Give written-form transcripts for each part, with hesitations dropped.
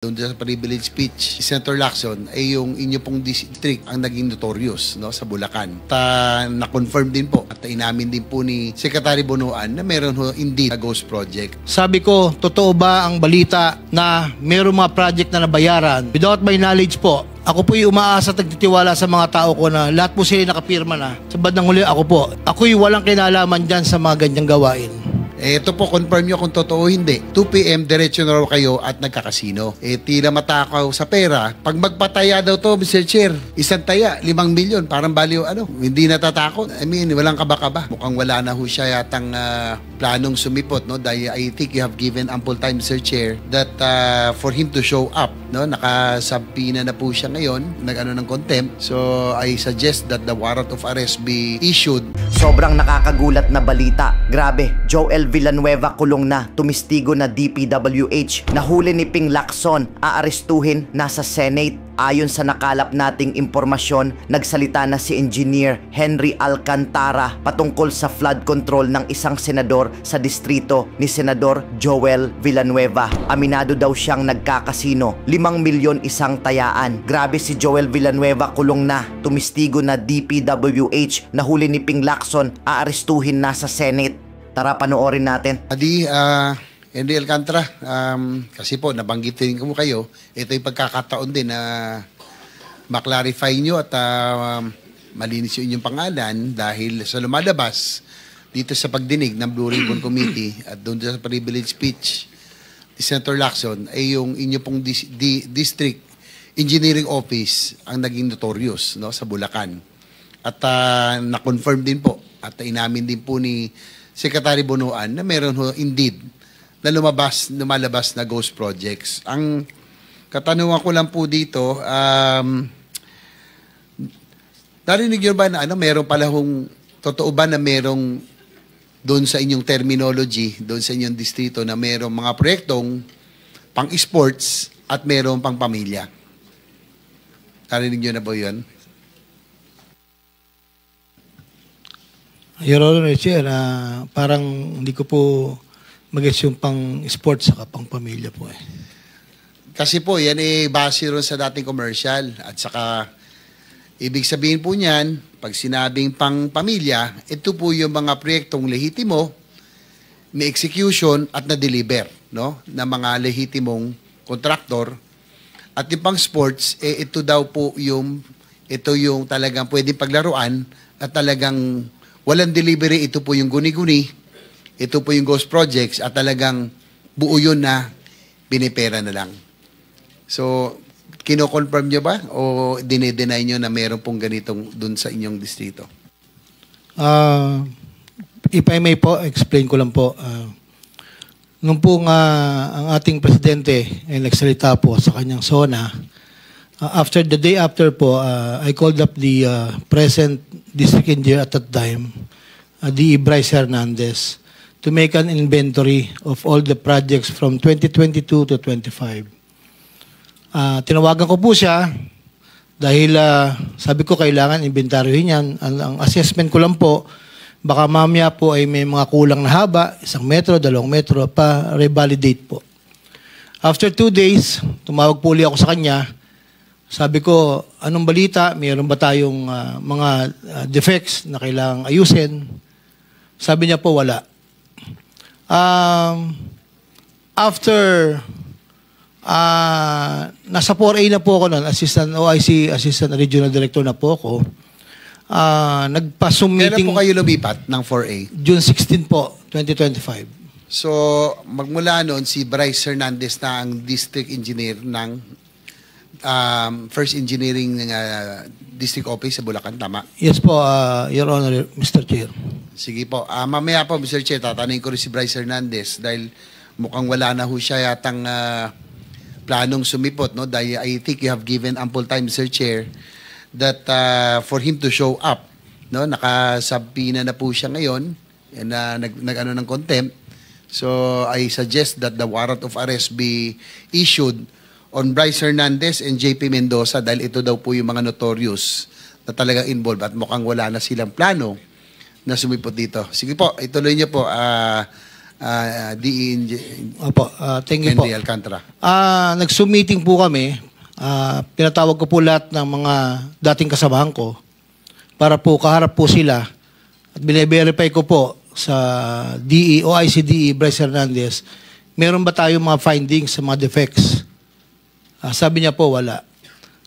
Doon sa privilege speech, Senator Lacson ay yung inyo pong district ang naging notorious, no, sa Bulacan. Na-confirm din po at inamin din po ni Secretary Bonoan na meron ho indeed a ghost project. Sabi ko, totoo ba ang balita na meron mga project na nabayaran? Without my knowledge po, ako po yung umaasa at nagtitiwala sa mga tao ko na lahat po sila nakapirma na. Sa bandang huli ako po, ako'y walang kinalaman dyan sa mga ganyang gawain. Ito po, confirm nyo kung totoo o hindi. 2 p.m. diretso na raw kayo at nagkakasino. Tila matakaw sa pera. Pag magpataya daw to, Mr. Chair, isang taya, 5 milyon. Parang baliw, hindi natatakot. I mean, walang kaba-kaba. Mukhang wala na ho siya yatang planong sumipot, no? Dahil I think you have given ample time, Mr. Chair, that for him to show up, no? Nakasabpina na po siya ngayon, ng contempt. So, I suggest that the warrant of arrest be issued. Sobrang nakakagulat na balita. Grabe, Joel Villanueva kulong na, tumistigo na DPWH, nahuli ni Ping Lacson, aarestuhin, nasa Senate. Ayon sa nakalap nating impormasyon, nagsalita na si Engineer Henry Alcantara patungkol sa flood control ng isang senador sa distrito ni Senador Joel Villanueva. Aminado daw siyang nagkakasino, 5 milyon isang tayaan. Grabe, si Joel Villanueva kulong na, tumistigo na DPWH, nahuli ni Ping Lacson, aarestuhin, nasa Senate. Tara, panoorin natin. Henry Alcantara, kasi po nabanggitin ko kayo, ito yung pagkakataon din na maklarify nyo at malinis yung inyong pangalan dahil sa lumalabas dito sa pagdinig ng Blue Ribbon Committee at doon sa privilege speech ni Senator Lacson ay yung inyo pong district engineering office ang naging notorious, no, sa Bulacan. At na-confirm din po at inamin din po ni Secretary Bonoan na meron ho indeed na lumalabas na ghost projects. Ang katanungan ko lang po dito, narinig nyo ba na meron pala totoo ba na merong doon sa inyong terminology, doon sa inyong distrito na merong mga proyektong pang-sports at merong pang-pamilya? Narinig nyo na po yun? Your Honor, Chair, parang hindi ko po mag-gets yung pang-sports saka pang-pamilya po . Kasi po, yan base ron sa dating commercial. At saka, ibig sabihin po niyan, pag sinabing pang-pamilya, ito po yung mga proyektong lehitimo, may execution at na-deliver, no? Na mga lehitimong kontraktor. At yung pang-sports, ito daw po ito yung talagang pwedeng paglaruan at talagang walang delivery, ito po yung guni-guni. Ito po yung ghost projects at talagang buo yun na pinipera na lang. So, kino-confirm nyo ba o dinedeny nyo na meron pong ganitong dun sa inyong distrito? If I may po, explain ko lang po. Nung po ang ating presidente ay nagsalita po sa kanyang SONA, the day after po, I called up the present district engineer at that time, D. Bryce Hernandez, to make an inventory of all the projects from 2022 to 25. Tinawagan ko po siya dahil sabi ko kailangan inventaryohin yan. Ang assessment ko lang po, baka mamaya po ay may mga kulang na haba, 1 metro, 2 metro, pa revalidate po. After 2 days, tumawag po ulit ako sa kanya. Sabi ko, anong balita? Mayroon ba tayong mga defects na kailangang ayusin? Sabi niya po, wala. After nasa 4A na po ako noon, Assistant OIC, Assistant Regional Director na po ako, nagpa-Zoom meeting. Kailan po kayo lumipat ng 4A? June 16 po, 2025. So, magmula noon, si Bryce Hernandez na ang District Engineer ng First Engineering District Office sa Bulacan, tama? Yes po, Your Honor, Mr. Chair. Sige po. Mamaya po, Mr. Chair, tatanungin ko rin si Bryce Hernandez dahil mukhang wala na ho siya yatang planong sumipot, no? Dahil I think you have given ample time, Mr. Chair, that for him to show up, no? Nakasabpina na po siya ngayon na ng contempt. So I suggest that the warrant of arrest be issued on Bryce Hernandez and JP Mendoza dahil ito daw po yung mga notorious na talagang involved at mukhang wala na silang plano na sumipot dito. Sige po, ituloy niyo po. DE Opo, thank you po. Henry Alcantara. Nag-Zoom meeting po kami. Pinatawag ko po lahat ng mga dating kasamahan ko para po kaharap po sila at bine-verify ko po sa DE o ICDE Bryce Hernandez, meron ba tayong mga findings sa mga defects? Sabi niya po, wala.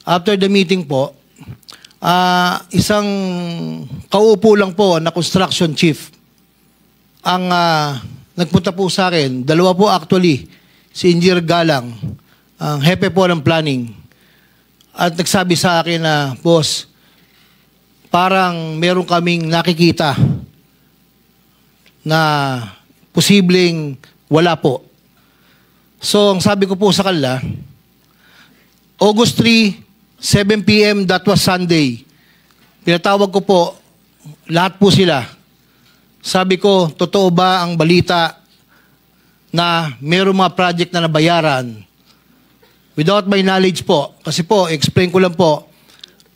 After the meeting po, isang kauupo lang po na construction chief ang nagpunta po sa akin. Dalawa po actually, si Engineer Galang, ang hepe po ng planning. At nagsabi sa akin na, boss, parang meron kaming nakikita na posibleng wala po. So, ang sabi ko po sa kanila, August 3, 7 p.m., that was Sunday. Pinatawag ko po, lahat po sila. Sabi ko, totoo ba ang balita na mayroong mga project na nabayaran? Without my knowledge po, kasi po, explain ko lang po,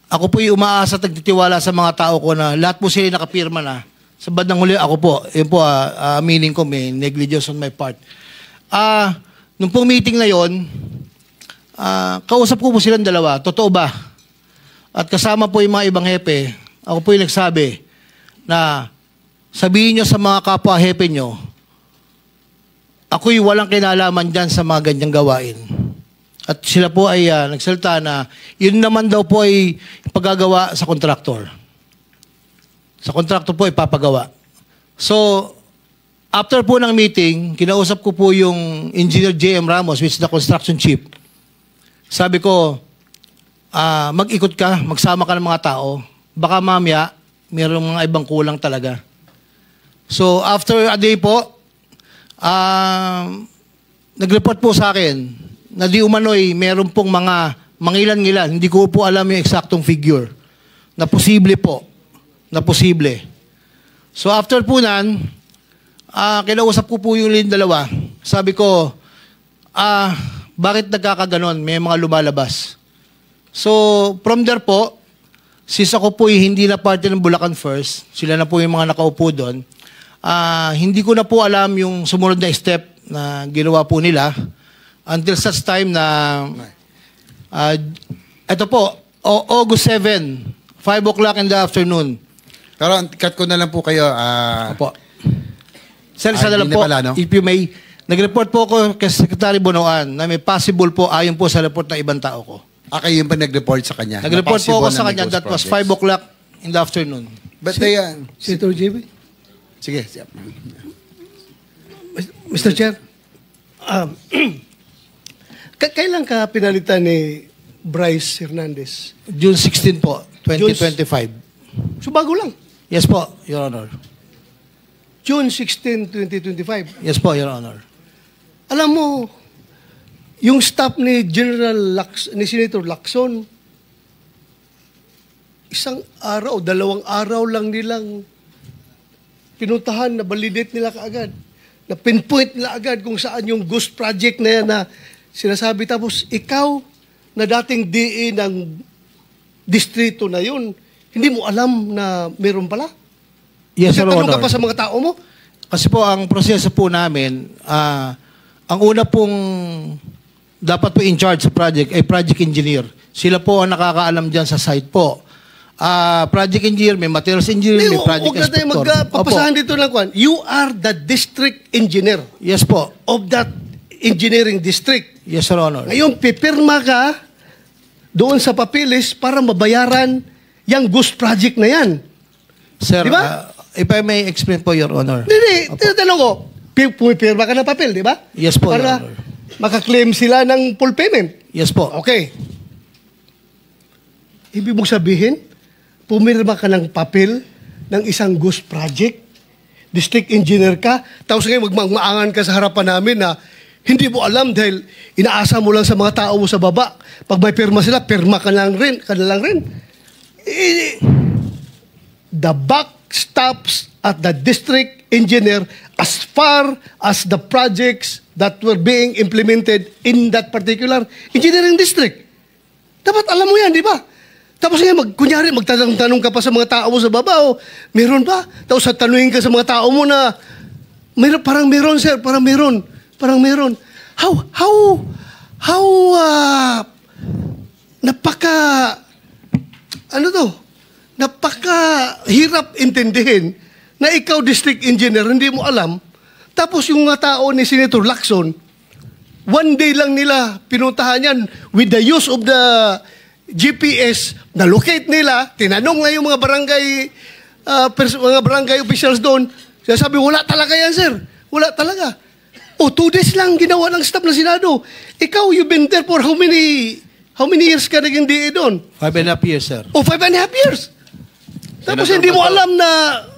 ako po yung umaasa at nagtitiwala sa mga tao ko na lahat po sila nakapirma na. Sa bandang huli, ako po, yun po, aminin ko, may negligence on my part. Nung pong meeting na yon, kausap ko po silang dalawa, totoo ba? At kasama po yung mga ibang hepe, ako po yung nagsabi na sabihin nyo sa mga kapwa hepe nyo, ako'y walang kinalaman dyan sa mga ganyang gawain. At sila po ay nagsalita na yun naman daw po ay paggagawa sa kontraktor. Sa kontraktor po ipapagawa. So, after po ng meeting, kinausap ko po yung Engineer J.M. Ramos, which is the construction chief. Sabi ko, mag-ikot ka, magsama ka ng mga tao. Baka mamaya, mayroong mga ibang kulang talaga. So, after a day po, nag-report po sa akin na di umano'y meron pong mga mangilan-ngilan. Hindi ko po alam yung eksaktong figure. Na posible po. Na posible. So, after po nan, kinausap ko po yung dalawa. Sabi ko, bakit nagkakaganon? May mga lumalabas. So, from there po, since ako po hindi na parte ng Bulacan First, sila na po yung mga nakaupo doon, hindi ko na po alam yung sumunod na step na ginawa po nila until such time na ito po, August 7, 5 o'clock in the afternoon. Pero cut ko na lang po kayo. Opo. Sir, isa na lang hindi po, na pala, no? if you may, nag-report po ako kay Secretary Bonoan na may possible po ayon po sa report ng ibang tao ko. Kayo yung pa nag-report sa kanya? Nag-report po ako sa na kanya, may that was ghost 5 projects. o'clock in the afternoon. But they, Senator JB? sige. Mr. Chair, kailan ka pinalitan ni Bryce Hernandez? June 16 po, 2025. So bago lang. Yes po, Your Honor. June 16, 2025. Yes po, Your Honor. Alam mo, yung staff ni ni Senator Lacson, isang araw, 2 araw lang nilang pinuntahan, na validate nila kaagad. Na pinpoint nila agad kung saan yung ghost project na yan na sinasabi. Tapos ikaw, na dating DE ng distrito na yun, hindi mo alam na meron pala? Yes, Your Nagtanong Honor. ka pa sa mga tao mo? Kasi po, ang proseso po namin, ang una pong dapat po in charge sa project ay project engineer. Sila po ang nakakaalam dyan sa site po. Project engineer, may materials engineer, may project Huwag na tayo inspector. magpapasahan dito ng kwan. You are the district engineer Yes po. of that engineering district. Yes, Your Honor. Ngayon, pipirma ka doon sa papilis para mabayaran yung ghost project na yan. Sir, Di ba? if I may explain po, Your Honor. Hindi, tinatanong ko, pumipirma ka ng papel, di ba? Yes po, Para Your Honor. makaklaim sila ng full payment. Yes po. Okay. Ibig mong sabihin, pumirma ka ng papel ng isang ghost project, district engineer ka, tapos ngayon magmaangan ka sa harapan namin na hindi mo alam dahil inaasa mo lang sa mga tao mo sa baba. Pag may pirma sila, pirma ka na lang rin. The buck stops at the district engineer as far as the projects that were being implemented in that particular engineering district. Dapat alam mo yan, di ba? Tapos ngayon, kunyari, magtatanong ka pa sa mga tao mo sa baba, o meron ba? Tapos tanungin ka sa mga tao mo na Parang meron, sir. Parang meron. How, napaka-hirap intindihin na ikaw, district engineer, hindi mo alam. Tapos yung mga tao ni Senator Lacson, one day lang nila pinuntahan yan with the use of the GPS, na-locate nila, tinanong na yung mga barangay officials doon, sabi, wala talaga yan, sir. Wala talaga. 2 days lang ginawa ng staff ng Senado. Ikaw, you've been there for how many years ka naging DA doon? 5.5 years, sir. 5.5 years. Tapos Senator hindi mo Bato. alam na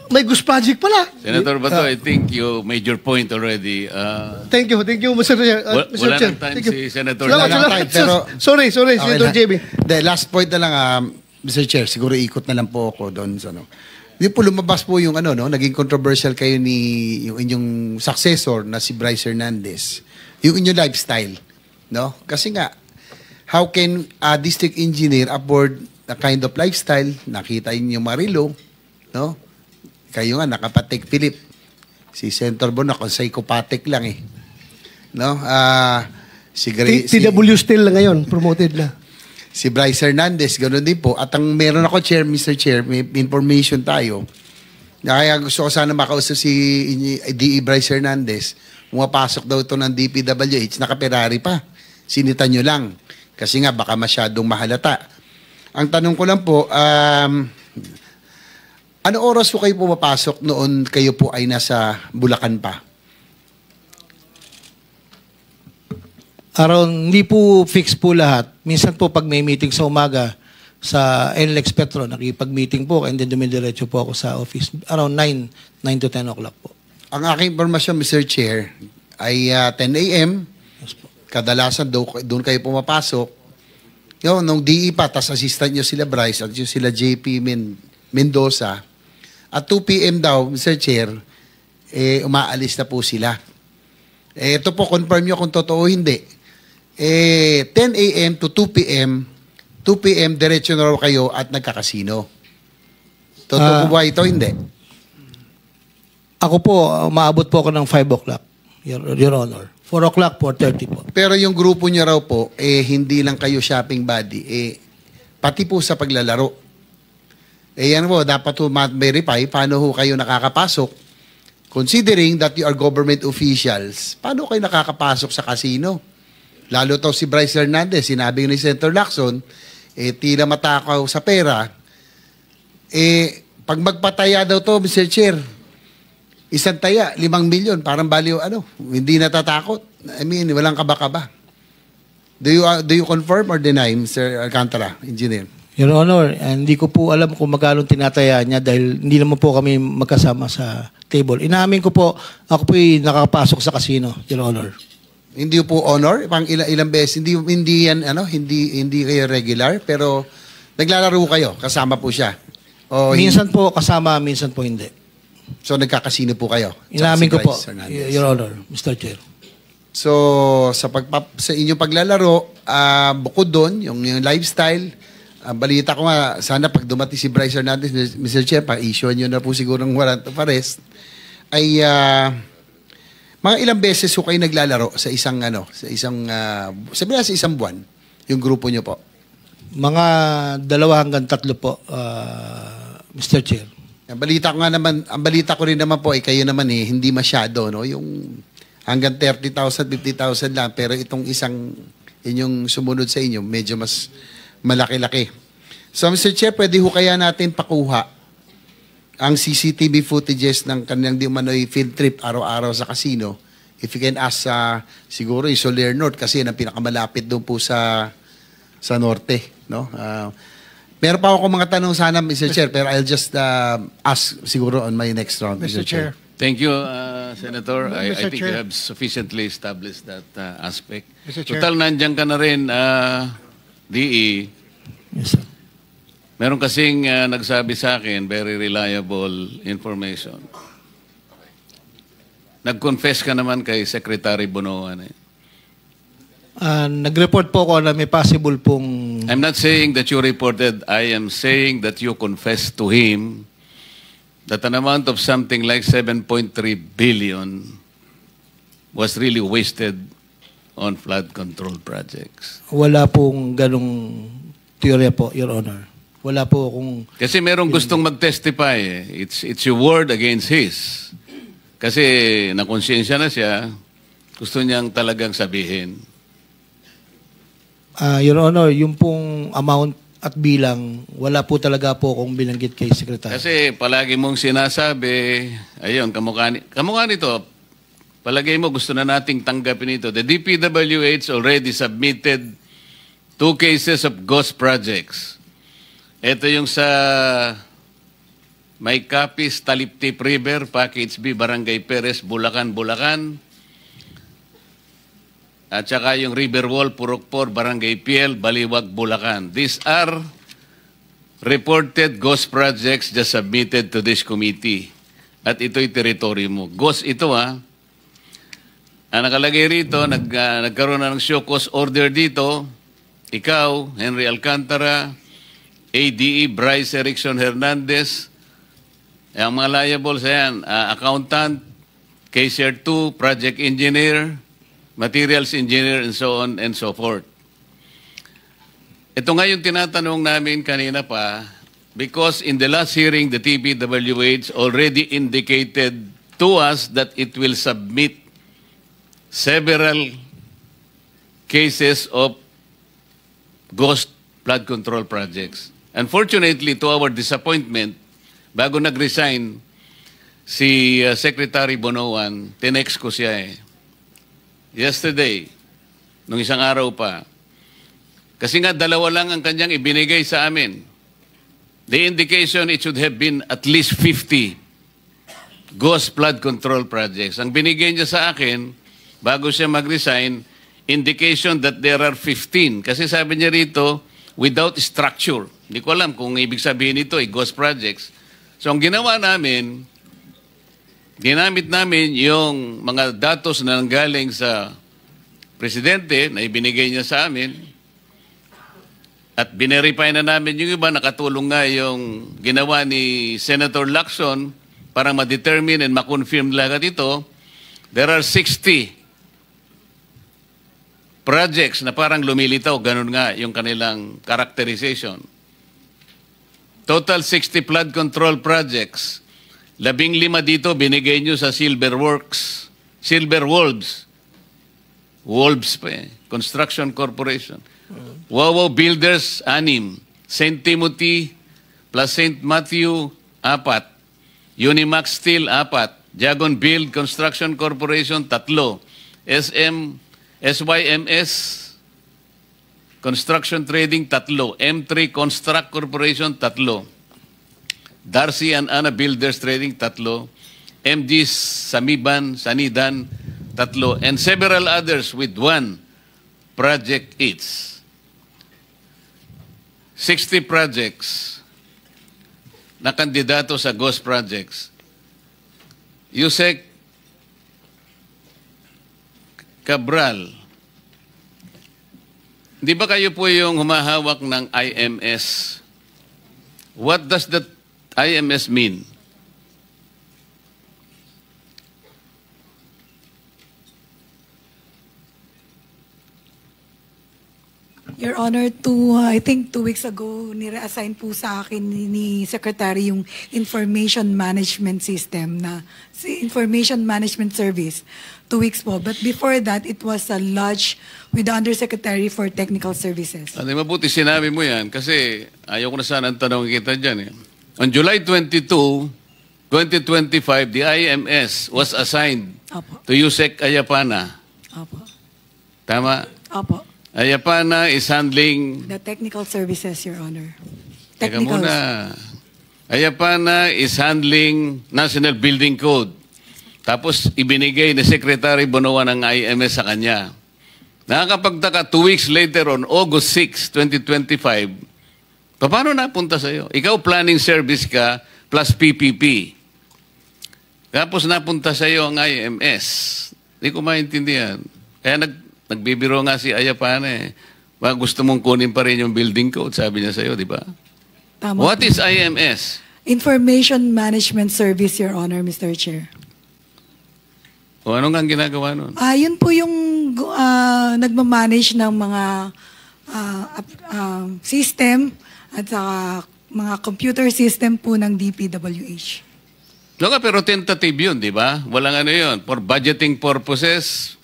may Ghost Project pala. Senator Bato, I think you made your point already. Thank you, Mr. Chair. Mr. Wala Chair. ng time Thank you. si Senator Salamat, Wala ng salamat. time, pero- Sorry, Okay Senator na. JB. The last point na lang, Mr. Chair, siguro ikot na lang po ako doon sa ano. Di po lumabas po yung ano, no, naging controversial kayo ni yung inyong successor na si Bryce Hernandez. Yung inyong lifestyle, no? Kasi nga, how can a district engineer afford a kind of lifestyle? Nakita yung Marilo, no? Kayo nga, nakapatek Philip. Si Senator Bon, ako psychopathic lang eh. No? TW still na ngayon, promoted na. Si Bryce Hernandez, ganoon din po. At ang meron ako, Chair, Mr. Chair, may information tayo. Na kaya gusto ko sana makausap si DE Bryce Hernandez. Pumapasok daw ito ng DPWH, naka-Ferrari pa. Sinitan nyo lang. Kasi nga, baka masyadong mahalata. Ang tanong ko lang po, ano oras po kayo pumapasok noon kayo po ay nasa Bulacan pa? Hindi po fix po lahat. Minsan po pag may meeting sa umaga sa NLEX Petro, nakipag-meeting po and then dumidiretso po ako sa office. Around 9 to 10 o'clock po. Ang aking informasyon, Mr. Chair, ay 10 a.m. Yes po. Kadalasan doon kayo pumapasok. Yung, nung DE pa, tas assistant nyo sila Bryce at yung sila JP Mendoza. At 2 p.m. daw, Mr. Chair, umaalis na po sila. Ito po, confirm nyo kung totoo hindi. 10 a.m. to 2 p.m., 2 p.m. diretso na raw kayo at nagkakasino. Totoo po ba ito? Hindi. Ako po, umaabot po ako ng 5 o'clock, Your Honor. 4 o'clock, 4:30 po. Pero yung grupo nyo raw po, hindi lang kayo shopping buddy, pati po sa paglalaro. Yan po, dapat po verify paano ho kayo nakakapasok. Considering that you are government officials, paano kayo nakakapasok sa casino? Lalo to si Bryce Hernandez, sinabi ni Senator Lacson, tila matakaw sa pera. Pag magpataya daw to, Mr. Chair, isang taya, 5 milyon, parang baliw, hindi natatakot. I mean, walang kaba-kaba. Do you confirm or deny, Mr. Alcantara, engineer? Your Honor, hindi ko po alam kung magkano tinataya niya dahil hindi naman po kami magkasama sa table. Inaamin ko po, ako po'y nakakapasok sa casino, Your Honor. Hindi po honor, pang ilang beses, hindi yan, hindi kayo regular, pero naglalaro kayo, kasama po siya. O, Minsan po kasama, minsan po hindi. So, nagkakasino po kayo? Inamin ko po, Bryce Hernandez. Your Honor, Mr. Chair. So, sa inyong paglalaro, bukod doon, yung lifestyle, balita ko nga, sana pag dumati si Bryce Hernandez, Mr. Chair, pa-issue nyo na po siguro ng warrant of arrest, ay mga ilang beses ko kayo naglalaro sa isang, sabi na sa isang buwan, yung grupo nyo po? Mga 2 hanggang 3 po, Mr. Chair. Ang balita ko rin naman po, kayo naman hindi masyado, no? Yung hanggang 30,000, 50,000 lang, pero itong inyong sumunod sa inyo, medyo mas malaki-laki. So, Mr. Chair, pwede ho kaya natin pakuha ang CCTV footages ng kanilang di umano'y field trip araw-araw sa casino. If you can ask siguro yung Soler North kasi yan ang pinakamalapit doon po sa norte. No? Meron pa ako mga tanong sana, Mr. Chair, pero I'll just ask siguro on my next round, Mr. Chair. Thank you, Senator. I Mr. think Chair. you have sufficiently established that aspect. Mr. Chair. Total, nandiyan ka na rin, DE. Yes, sir. Meron kasing nagsabi sa akin, very reliable information. Nag-confess ka naman kay Secretary Bonoan. Nag-report po ako na may possible pong... I'm not saying that you reported. I am saying that you confessed to him that an amount of something like 7.3 billion was really wasted on flood control projects? Wala pong ganong teorya po, Your Honor. Wala po kung... Kasi merong gustong mag-testify. It's your word against his. Kasi nakonsensya na siya, gusto niyang talagang sabihin. Your Honor, yung pong amount at bilang, wala po talaga po kung binanggit kay Secretary. Kasi palagi mong sinasabi, ayun, kamukha nito, palagay mo gusto na nating tanggapin ito. The DPWH already submitted 2 cases of ghost projects. Ito yung sa May Capis, Taliptip River, Package B, Barangay Perez, Bulacan, Bulacan. At saka yung Riverwall, Purokpor, Barangay Piel, Baliwag, Bulacan. These are reported ghost projects just submitted to this committee. At ito'y teritoryo mo. Ghost ito Ang nakalagay rito, nagkaroon na ng show cause order dito. Ikaw, Henry Alcantara, ADE, Bryce Erickson Hernandez, ang mga liables yan, accountant, Cashier 2, project engineer, materials engineer, and so on and so forth. Ito nga yung tinatanong namin kanina pa, because in the last hearing, the TPWH already indicated to us that it will submit several cases of ghost flood control projects. Unfortunately, to our disappointment, bago nag-resign si Secretary Bonoan, tinext ko siya yesterday, nung isang araw pa. Kasi nga 2 lang ang kanyang ibinigay sa amin. The indication, it should have been at least 50 ghost flood control projects. Ang binigay niya sa akin, bago siya mag-resign, indication that there are 15. Kasi sabi niya rito, without structure. Hindi ko alam kung ibig sabihin nito ay ghost projects. So ang ginawa namin, ginamit namin yung mga datos na nanggaling sa presidente na ibinigay niya sa amin at binerify na namin yung iba, nakatulong nga yung ginawa ni Senator Lacson para ma-determine and ma-confirm lahat ito. There are 60 projects na parang lumilitaw, ganun nga yung kanilang characterization. Total 60 flood control projects. 15 dito binigay nyo sa Silver Wolves. Wolves pa Construction Corporation. Wawaw Builders, 6. St. Timothy plus St. Matthew, 4. Unimax Steel, 4. Jagon Build Construction Corporation, 3. SYMS Construction Trading, 3. M3 Construct Corporation, 3. Darcy and Anna Builders Trading, 3. MG Sanidan, 3. And several others with 1 project each. 60 projects na kandidato sa ghost projects. Yusek Cabral, di ba kayo po yung humahawak ng IMS? What does that IMS mean? Your Honor, I think 2 weeks ago, nire-assign po sa akin ni Secretary yung Information Management System Information Management Service. 2 weeks po. But before that, it was a lodge with the Undersecretary for Technical Services. Mabuti sinabi mo yan kasi ayaw ko na sana ang tanong kita dyan. On July 22, 2025, the IMS was assigned to Yusek Ayapana. Opo. Tama? Opo. Ayapana is handling... The technical services, Your Honor. Teka muna. Ayapana is handling National Building Code. Tapos ibinigay ni Secretary Bonoan ng IMS sa kanya. Nakakapagtaka 2 weeks later on August 6, 2025, paano napunta sa'yo? Ikaw planning service ka plus PPP. Tapos napunta sa'yo ang IMS. Hindi ko maintindihan. Kaya nagbibiro nga si Ayapana gusto mong kunin pa rin yung building code, sabi niya sa'yo, di ba? Tama. What is IMS? Information Management Service, Your Honor, Mr. Chair. O ano nga ang ginagawa nun? Yun po yung nagmamanage ng mga system at saka mga computer system po ng DPWH. No, pero tentative yun, di ba? Walang ano yun. For budgeting purposes,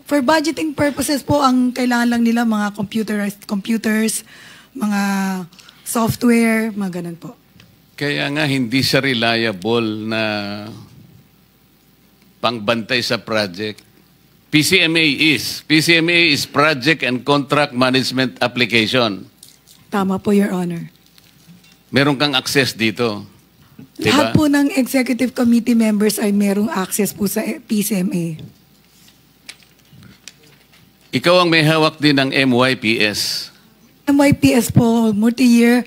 For budgeting purposes po, ang kailangan lang nila mga computers, mga software, mga ganun po. kaya nga hindi siya reliable na pangbantay sa project. PCMA is Project and Contract Management Application. Tama po, Your Honor. Meron kang access dito. Lahat Diba? po ng executive committee members ay merong access po sa PCMA. Ikaw ang may hawak din ng MYPS. MYPS po, multi-year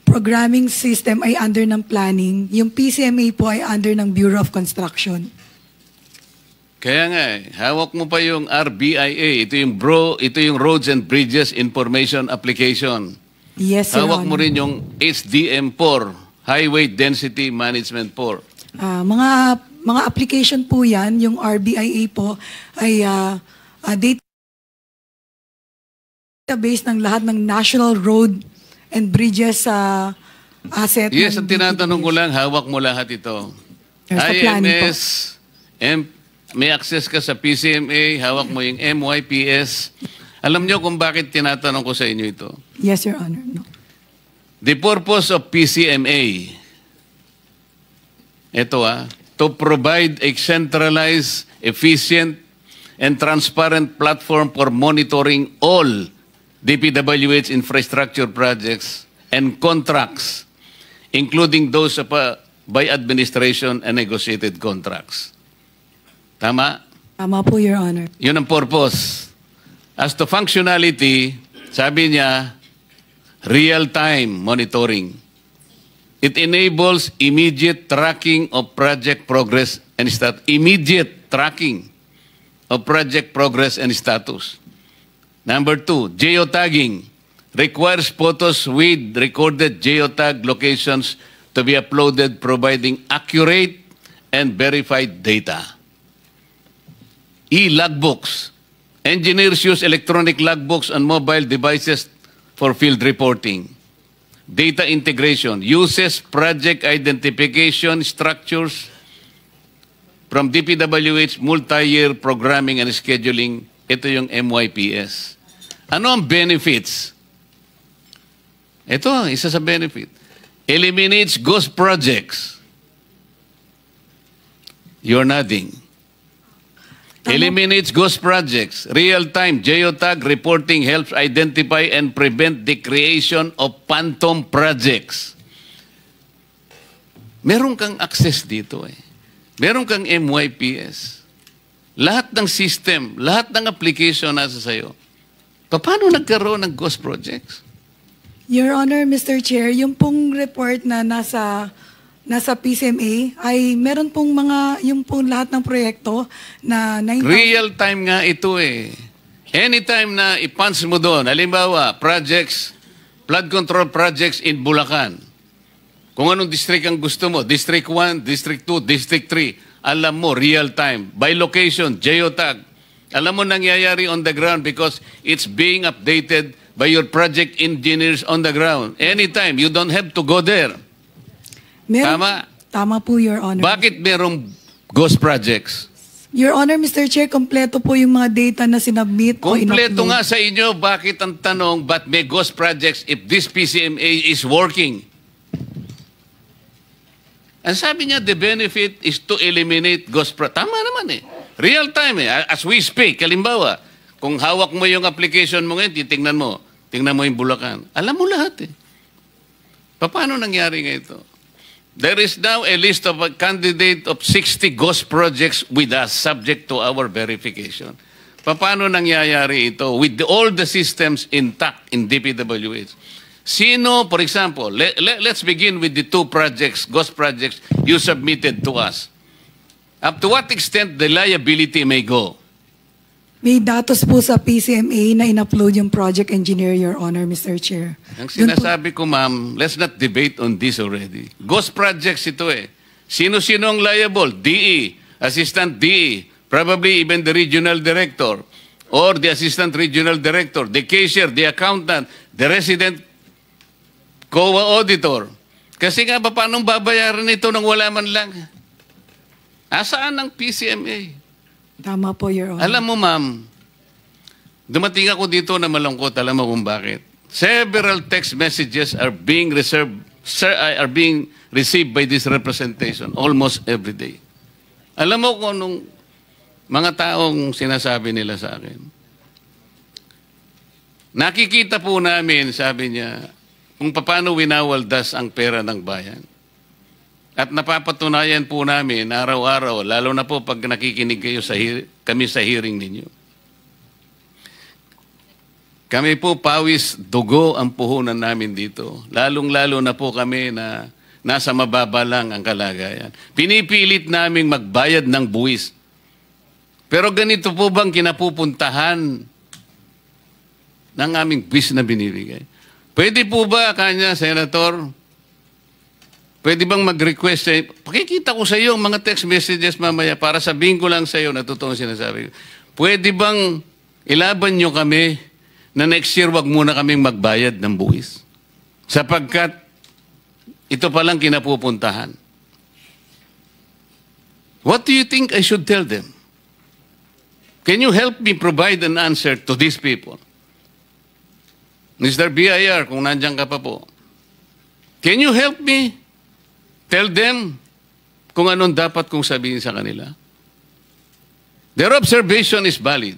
programming system ay under ng planning. Yung PCMA po ay under ng Bureau of Construction. Kaya nga, hawak mo pa yung RBIA. Ito yung Roads and Bridges Information Application. Yes, Your Hawak mo Honor. rin yung HDM4, Highway Density Management 4. Mga application po yan, yung RBIA po ay database ng lahat ng national road and bridges asset. Yes, ng ang tinatanong ko DPWH. lang, hawak mo lahat ito. Sa planning po. IMS, may access ka sa PCMA, hawak mo yung MYPS. Alam nyo kung bakit tinatanong ko sa inyo ito? Yes, Your Honor. No. The purpose of PCMA, ito to provide a centralized, efficient, and transparent platform for monitoring all DPWH infrastructure projects and contracts, including those by administration and negotiated contracts. Tama? Tama po, Your Honor. Yun ang purpose. As to functionality, sabi niya, real-time monitoring. It enables immediate tracking of project progress and status. Immediate tracking of project progress and status. Number 2, geotagging. Requires photos with recorded geotag locations to be uploaded, providing accurate and verified data. E-logbooks. Engineers use electronic logbooks on mobile devices for field reporting. Data integration. Uses project identification structures from DPWH multi-year programming and scheduling. Ito yung MYPS. Ano ang benefits? Ito, isa sa benefit. Eliminates ghost projects. You're nodding. Eliminates ghost projects. Real-time geotag reporting helps identify and prevent the creation of phantom projects. Meron kang access dito . Meron kang MYPS. Lahat ng system, lahat ng application nasa sayo. Paano nagkaroon ng ghost projects? Your Honor, Mr. Chair, yung pong report na nasa PCMA ay meron pong yung pong lahat ng proyekto na 9,000. Real time nga ito . Anytime na i-punch mo doon, halimbawa, projects, flood control projects in Bulacan. Kung anong district ang gusto mo, District 1, District 2, District 3, alam mo, real time. By location, geotag. Alam mo nangyayari on the ground because it's being updated by your project engineers on the ground. Anytime, you don't have to go there. Tama? Tama po, Your Honor. Bakit merong ghost projects? Your Honor, Mr. Chair, kompleto po yung mga data na sinubmit o Kompleto in-upload. nga sa inyo, bakit ang tanong, ba't may ghost projects if this PCMA is working? Ang sabi niya, the benefit is to eliminate ghost projects. Tama naman . Real time . As we speak, halimbawa, kung hawak mo yung application mo ngayon, tingnan mo yung Bulacan. Alam mo lahat . Paano nangyari nga ito? There is now a list of a candidate of 60 ghost projects with us, subject to our verification. Paano nangyayari ito with all the systems intact in DPWH? Sino, for example, let's begin with the 2 projects, ghost projects you submitted to us. Up to what extent the liability may go? May datos po sa PCMA na in-upload yung project engineer, Your Honor, Mr. Chair. Ang Dun po- sinasabi ko, ma'am, let's not debate on this already. Ghost projects ito eh. Sino-sino ang liable? DE, Assistant DE, probably even the regional director or the Assistant Regional Director, the cashier, the accountant, the resident COA auditor. Kasi nga, paano babayaran ito nang wala man lang? Asaan ang PCMA? Tama po, Your Honor. Alam mo, ma'am, dumating ako dito na malungkot. Alam mo kung bakit? Several text messages are being received by this representation almost every day. Alam mo kung anong mga taong sinasabi nila sa akin? Nakikita po namin, sabi niya, kung paano winawaldas ang pera ng bayan. At napapatunayan po namin araw-araw, lalo na po pag nakikinig kayo kami sa hearing ninyo. Kami po pawis dugo ang puhunan namin dito. Lalong-lalo na po kami na nasa mababa lang ang kalagayan. Pinipilit naming magbayad ng buwis. Pero ganito po bang kinapupuntahan ng aming buwis na binibigay? Pwede po ba, kanya, Senator, pwede bang mag-request pakikita ko sa iyo ang mga text messages mamaya para sabihin ko lang sa iyo na totoong sinasabi ko. Pwede bang ilaban nyo kami na next year wag muna kaming magbayad ng buwis? Sapagkat ito palang kinapupuntahan. What do you think I should tell them? Can you help me provide an answer to these people? Mr. BIR, kung nandiyan ka pa po. Can you help me tell them kung anong dapat kong sabihin sa kanila? Their observation is valid.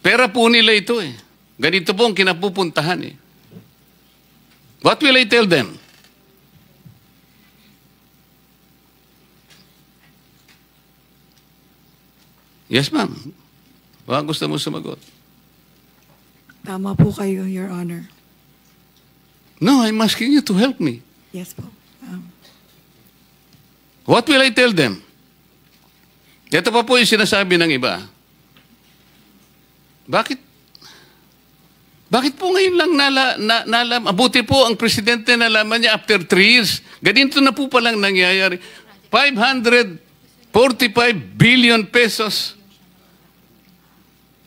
Pera po nila ito eh. Ganito po ang kinapupuntahan eh. What will I tell them? Yes, ma'am. Baka gusto mo sumagot. Tama po kayo, Your Honor. No, I'm asking you to help me. Yes po. What will I tell them? Ito pa po yung sinasabi ng iba. Bakit po ngayon lang nalaman? Abuti po ang presidente nalaman niya after 3 years. Ganito na po palang nangyayari. 545 billion pesos.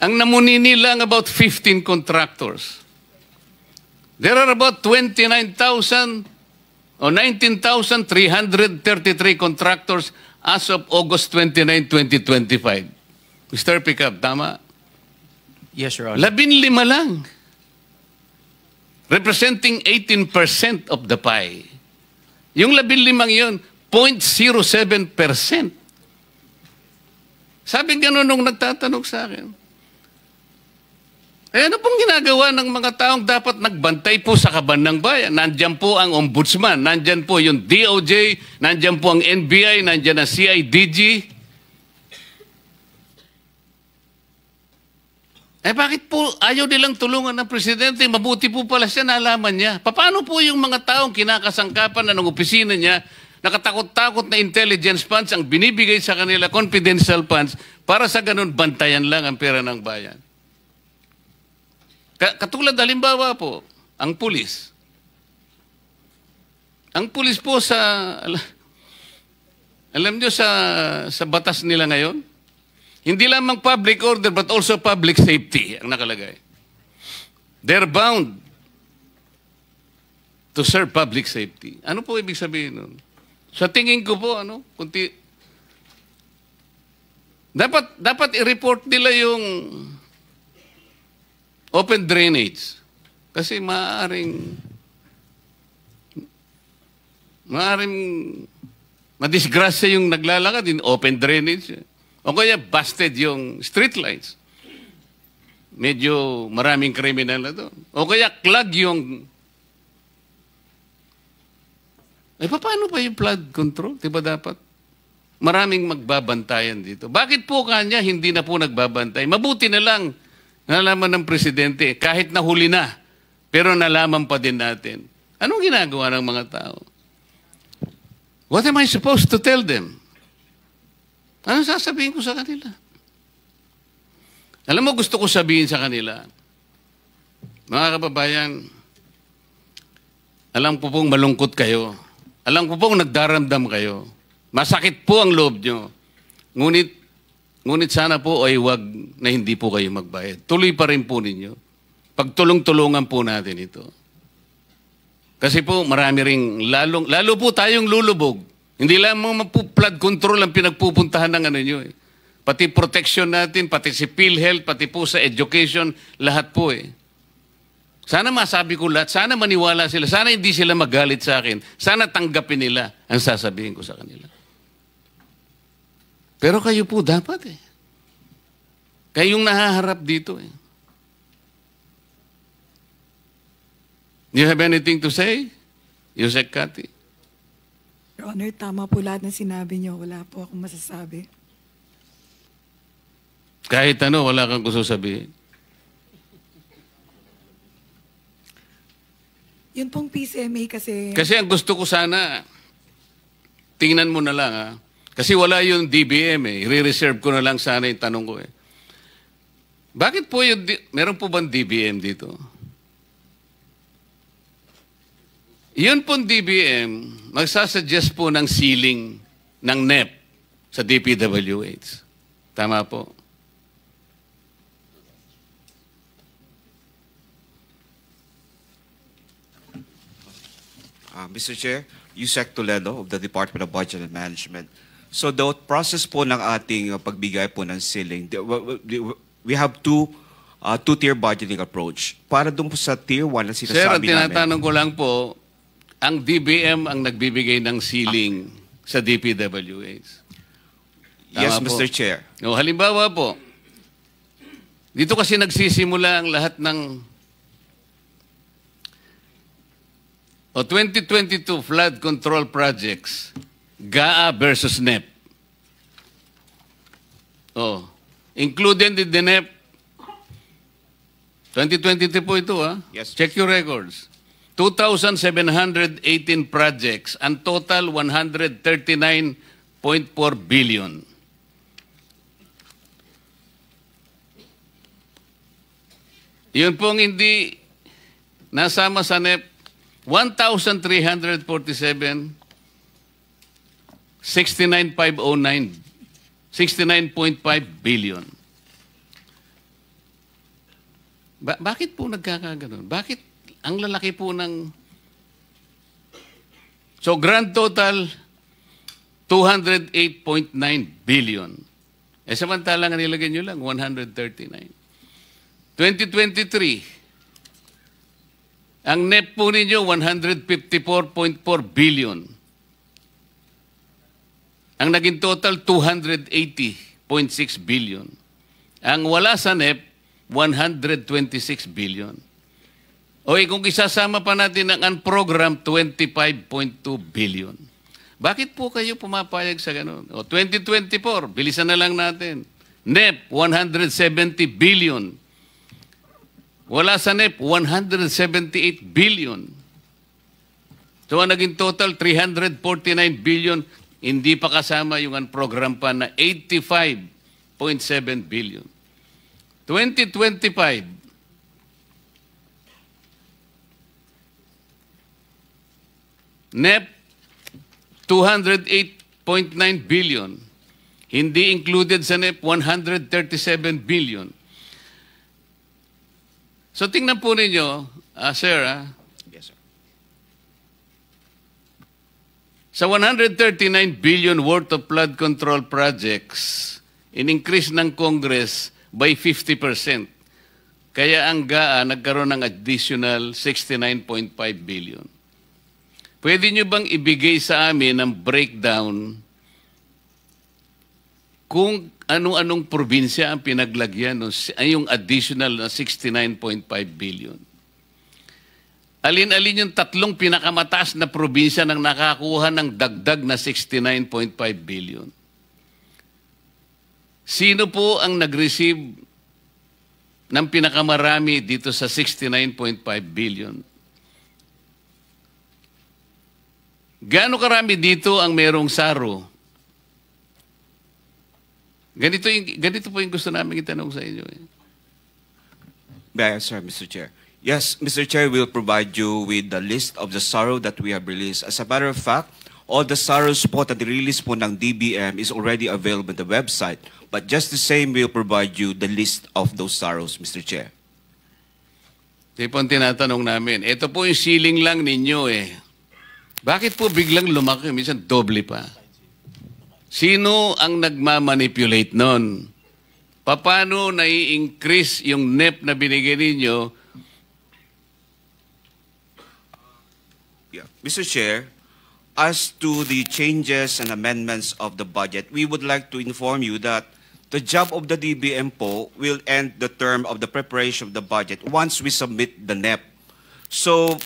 Ang namunini lang about 15 contractors. There are about 29,000 o 19,333 contractors as of August 29, 2025. Mr. Pickup, tama? Yes, Your Honor. 15 lang. Representing 18% of the pie. Yung 15 yun, 0.07%. Sabi gano'n nung nagtatanong sa akin. Ano pong ginagawa ng mga taong dapat nagbantay po sa kaban ng bayan? Nandyan po ang ombudsman, nandyan po yung DOJ, nandyan po ang NBI, nandyan ang CIDG. Bakit po ayaw nilang tulungan ng presidente? Mabuti po pala siya, nalaman niya. Paano po yung mga taong kinakasangkapan na ng opisina niya, nakatakot-takot na intelligence funds ang binibigay sa kanila, confidential funds, para sa ganun bantayan lang ang pera ng bayan? Katulad halimbawa po, ang pulis. Ang pulis po alam niyo sa batas nila ngayon, hindi lamang public order but also public safety ang nakalagay. They're bound to serve public safety. Ano po ibig sabihin nun? Sa tingin ko po, dapat i-report nila yung open drainage. Kasi maaaring madisgrasya yung naglalakad in open drainage. O kaya busted yung street lights. Medyo maraming kriminal na doon. O kaya clog yung... paano pa yung flood control? Diba dapat? Maraming magbabantayan dito. Bakit po kanya hindi na po nagbabantay? Mabuti na lang nalaman ng presidente, kahit nahuli na, pero nalaman pa din natin. Anong ginagawa ng mga tao? What am I supposed to tell them? Anong sasabihin ko sa kanila? Alam mo, gusto ko sabihin sa kanila, mga kababayan, alam ko pong malungkot kayo. Alam ko pong nagdaramdam kayo. Masakit po ang loob nyo. Ngunit sana po ay wag na hindi po kayo magbayad. Tuloy pa rin po ninyo. Pagtulong-tulungan po natin ito. Kasi po marami ring lalo po tayong lulubog. Hindi lamang flood control ang pinagpupuntahan ng ano nyo eh. Pati protection natin, pati si PhilHealth, pati po sa education, lahat po eh. Sana masabi ko lahat, sana maniwala sila, sana hindi sila magalit sa akin, sana tanggapin nila ang sasabihin ko sa kanila. Pero kayo po dapat eh. Kayong nahaharap dito eh. Do you have anything to say? Yusek Kati? Your Honor, tama po lahat ng sinabi niyo. Wala po akong masasabi. Kahit ano, wala kang gusto sabihin. Yun pong PCMA kasi... Kasi ang gusto ko sana, tingnan mo na lang ha. Kasi wala yung DBM eh. I-reserve ko na lang sana yung tanong ko eh. Bakit po yung... Meron po bang DBM dito? Yun pong DBM, magsasuggest po ng ceiling ng NEP sa DPWH. Tama po. Mr. Chair, Yusek Toledo of the Department of Budget and Management. So the process po ng ating pagbigay po ng ceiling, we have two-tier budgeting approach. Para doon po sa tier 1 na sinasabi Sir, ang namin. tinatanong ko lang po, ang DBM ang nagbibigay ng ceiling sa DPWH. Yes, Tama Mr. po. Chair. O, halimbawa po, dito kasi nagsisimula ang lahat ng 2022 flood control projects, GAA versus NEP. Oh, included in the NEP, 2023 po ito Yes. Check your records. 2,718 projects, and total 139.4 billion. Yun pong hindi nasama sa NEP, 1,347, 69,509, 69.5 billion. Bakit po nagkakaganon? Bakit ang lalaki po ng... So, grand total, 208.9 billion. Eh, samantalang nilagay nyo lang, 139. 2023, ang NEP po ninyo, 154.4 billion. Ang naging total, 280.6 billion. Ang wala sa NEP, 126 billion. O kung isasama pa natin ang unprogram, 25.2 billion. Bakit po kayo pumapayag sa ganun? O 2024, bilisan na lang natin. NEP, 170 billion. Wala sa NEP, 178 billion. So, ang naging total, 349 billion. Hindi pa kasama yung unprogram pa na 85.7 billion. 2025, NEP, 208.9 billion. Hindi included sa NEP, 137 billion. So tingnan po ninyo, sir, Yes, sir. sa 139 billion worth of flood control projects, in-increase ng Congress by 50%. Kaya ang GAA nagkaroon ng additional 69.5 billion. Pwede nyo bang ibigay sa amin ang breakdown kung ano-anong probinsya ang pinaglagyan yung additional na 69.5 billion? Alin-alin yung tatlong pinakamataas na probinsya nang nakakuha ng dagdag na 69.5 billion? Sino po ang nag-receive ng pinakamarami dito sa 69.5 billion? Gaano karami dito ang merong SARO? Ganito po yung gusto namin itanong sa inyo. May I, sir, Mr. Chair? Yes, Mr. Chair, we'll provide you with the list of the SARO that we have released. As a matter of fact, all the SAROs po na release po ng DBM is already available on the website. But just the same, we'll provide you the list of those SAROs, Mr. Chair. Ito po ang tinatanong namin. Ito po yung ceiling lang ninyo eh. Bakit po biglang lumaki? Minsan doble pa. Sino ang nagmamanipulate nun? Paano nai-increase yung NEP na binigay ninyo? Yeah. Mr. Chair, as to the changes and amendments of the budget, we would like to inform you that the job of the DBM po will end the term of the preparation of the budget once we submit the NEP. So,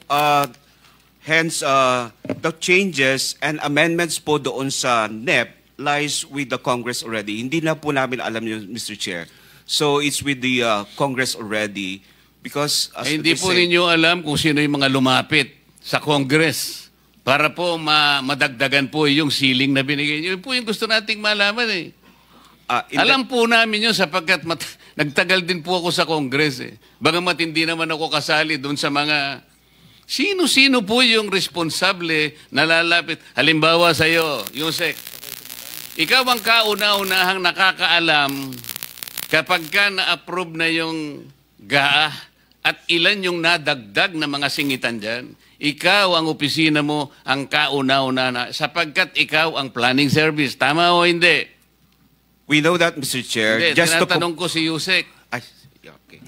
hence, the changes and amendments po doon sa NEP lies with the Congress already. Hindi na po namin alam yun, Mr. Chair. So, it's with the Congress already because... Hindi po ninyo alam kung sino yung mga lumapit sa Congress para po madagdagan po yung ceiling na binigay nyo. Yun po yung gusto nating malaman eh. Alam po namin yun sapagkat nagtagal din po ako sa Congress eh. Bagamat hindi naman ako kasali doon sa mga... Sino-sino po yung responsable na lalapit? Halimbawa sa iyo, Yusek, ikaw ang kauna-unahang nakakaalam kapag ka na-approve na yung GAA at ilan yung nadagdag na mga singitan dyan. Ikaw ang opisina mo ang kauna-una na sapagkat ikaw ang planning service. Tama o hindi? We know that, Mr. Chair. Hindi, tinatanong ko si Yusek. Okay.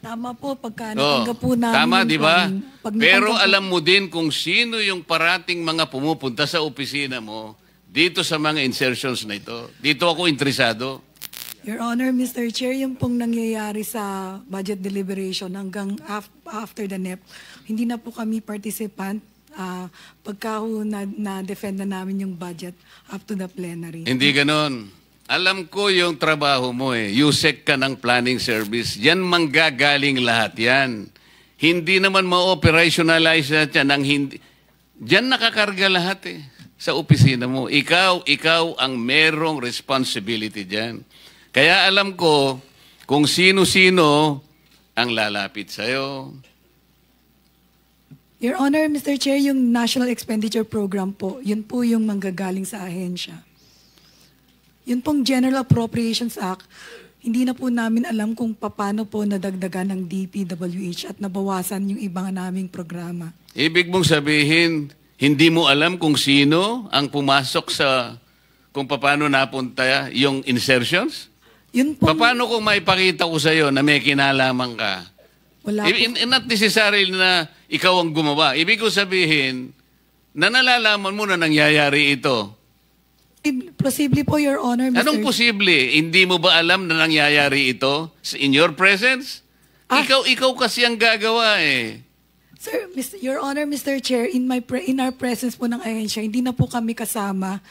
Tama po, pagka natanggap po namin. Tama, di ba? Pero natanggap alam mo din kung sino yung parating mga pumupunta sa opisina mo dito sa mga insertions na ito. Dito ako interesado. Your Honor, Mr. Chair, yung pong nangyayari sa budget deliberation hanggang after the NEP, hindi na po kami participant pagka na-defend na namin yung budget up to the plenary. Hindi ganon. Alam ko yung trabaho mo eh. Yusek ka ng planning service. Yan manggagaling lahat yan. Hindi naman ma-operationalize natin ng hindi. Diyan nakakarga lahat eh. Sa opisina mo. Ikaw ang merong responsibility dyan. Kaya alam ko kung sino-sino ang lalapit sa'yo. Your Honor, Mr. Chair, yung National Expenditure Program po, yun po yung manggagaling sa ahensya. Yun pong General Appropriations Act, hindi na po namin alam kung paano po nadagdagan ng DPWH at nabawasan yung ibang naming programa. Ibig mong sabihin, hindi mo alam kung sino ang pumasok sa kung paano napunta yung insertions? Yun po. Paano kung maipakita ko sa iyo na may kinalaman ka? Wala po. Not necessarily na ikaw ang gumawa. Ibig ko sabihin na nalalaman mo na nangyayari ito. Posible po, Your Honor, Mr. Anong posible? Hindi mo ba alam na nangyayari ito in your presence? Ikaw kasi ang gagawa eh. Sir, Your Honor, Mr. Chair, in our presence po ng ahensya, hindi na po kami kasama.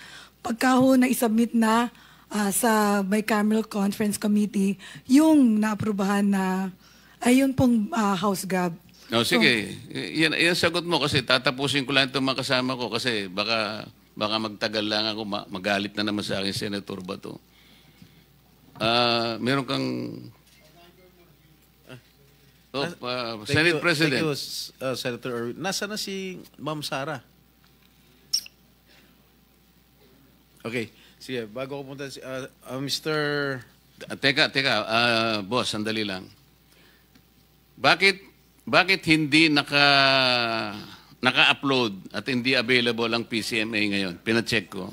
Pagka ho na-submit na sa Bicameral Conference Committee, yung naaprubahan na, ayun pong House Gab. No, sige. Yan sagot mo kasi tatapusin ko lang itong mga kasama ko kasi baka magtagal lang ako, magalit na naman sa akin, Senator Bato. Meron kang... Senate President. Thank you, Senator Erwin. Nasa na si Ma'am Sara? Okay. Sige, bago ko punta si Mr. Teka, boss, sandali lang. Bakit hindi naka-upload at hindi available ang PCMA ngayon? Pina-check ko.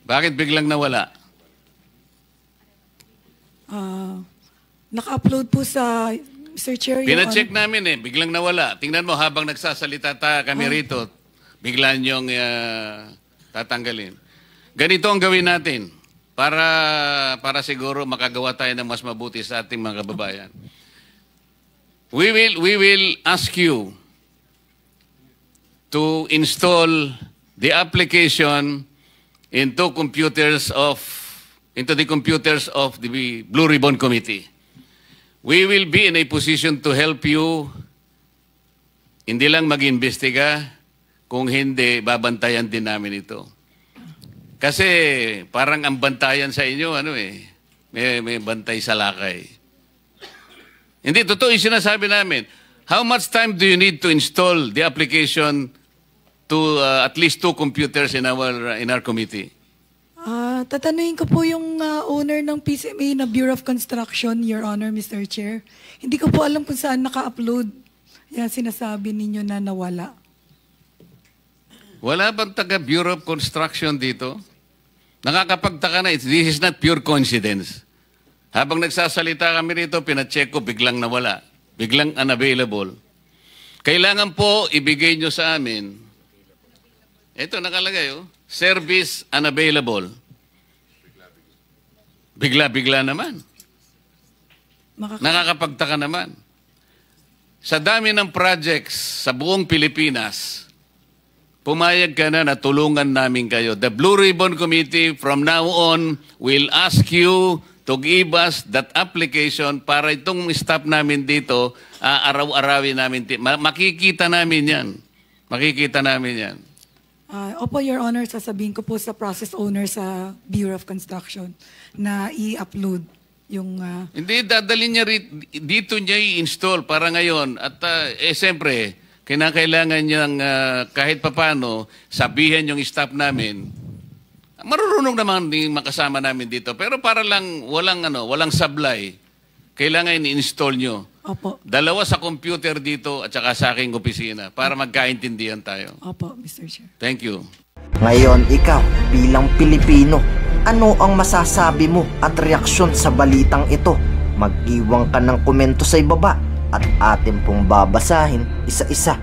Bakit biglang nawala? Naka-upload po sa Mr. Chair. Pina-check namin eh, biglang nawala. Tingnan mo habang nagsasalita kami rito, biglang yung tatanggalin. Ganito ang gawin natin para siguro makagawa tayo ng mas mabuti sa ating mga kababayan. We will ask you to install the application into the computers of the Blue Ribbon Committee. We will be in a position to help you hindi lang mag-imbestiga, kung hindi, babantayan din namin ito. Kasi parang ang bantayan sa inyo, may bantay sa lakay. Hindi, totoo yung sinasabi namin. How much time do you need to install the application to at least 2 computers in our committee? Tatanungin ko po yung owner ng PCMA na Bureau of Construction, Your Honor, Mr. Chair. Hindi ko po alam kung saan naka-upload. Yan sinasabi ninyo na nawala. Wala bang taga Bureau of Construction dito? Nakakapagtaka na, this is not pure coincidence. Habang nagsasalita kami rito, pinacheck ko, biglang nawala. Biglang unavailable. Kailangan po ibigay nyo sa amin. Ito nakalagay, service unavailable. Bigla-bigla naman. Nakakapagtaka naman. Sa dami ng projects sa buong Pilipinas, pumayag ka na tulungan namin kayo. The Blue Ribbon Committee from now on will ask you to give us that application para itong staff namin dito, araw-arawin namin. Makikita namin yan. Makikita namin yan. Opo, Your Honor, sasabihin ko po sa process owner sa Bureau of Construction na i-upload yung... Hindi, dadalhin niya dito niya i-install para ngayon. At siyempre, kinakailangan niyang kahit papano sabihin yung staff namin. Marurunong naman din makasama namin dito. Pero para lang walang sablay, kailangan i-install nyo. Opo. 2 sa computer dito at saka sa aking opisina para magkaintindihan tayo. Opo, Mr. Chair. Thank you. Ngayon, ikaw, bilang Pilipino, ano ang masasabi mo at reaksyon sa balitang ito? Mag-iwan ka ng komento sa ibaba at atin pong babasahin isa-isa.